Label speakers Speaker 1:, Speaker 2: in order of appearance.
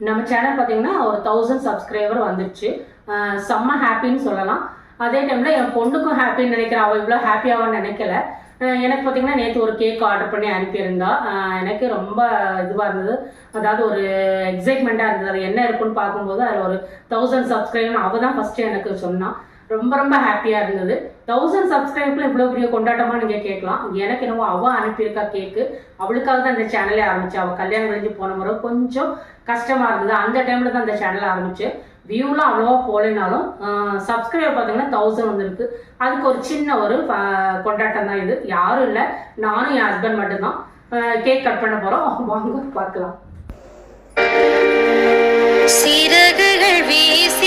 Speaker 1: நம்ம சேனல் பார்த்தீங்கன்னா ஒரு 1000 சப்ஸ்கிரைபர் வந்துடுச்சு. செம்ம ஹாப்பின்னு சொல்லலாம். அதே டைமில் என் பொண்ணுக்கும் ஹாப்பின்னு நினைக்கிறேன். அவள் இவ்வளோ ஹாப்பியாவான்னு நினைக்கல. எனக்கு பார்த்தீங்கன்னா நேற்று ஒரு கேக் ஆர்டர் பண்ணி அனுப்பியிருந்தா. எனக்கு ரொம்ப இதுவாக இருந்தது. அதாவது ஒரு எக்ஸைட்மெண்ட்டாக இருந்தது. அது என்ன இருக்குன்னு பார்க்கும்போது அதில் ஒரு 1000 சப்ஸ்கிரைபர்னு அவள் தான் ஃபஸ்ட்டு எனக்கு சொன்னான். ரொம்ப ரொம்ப ஹாப்பியாக இருந்தது. 1000 சப்ஸ்கிரைபர்ல இவ்வளோ பெரிய கொண்டாட்டமாக நீங்கள் கேட்கலாம். எனக்கு என்னவோ அவள் அனுப்பியிருக்கா கேக்கு. அவளுக்காக தான் இந்த சேனலே ஆரம்பிச்சு. அவள் கல்யாணம் கழிஞ்சு போன முறை கொஞ்சம் கஷ்டமாக இருந்தது. அந்த டைமில் தான் இந்த சேனலை ஆரம்பிச்சு. வியூலாம் அவ்வளோவா போகலைனாலும் சப்ஸ்கிரைபர் பார்த்தீங்கன்னா 1000 வந்துருக்கு. அதுக்கு ஒரு சின்ன ஒரு கொண்டாட்டம் தான் இது. யாரும் இல்லை, நானும் என் ஹஸ்பண்ட் மட்டும்தான் கேக் கட் பண்ண போகிறோம். வாங்க பார்க்கலாம். சிறகுகள் வீசி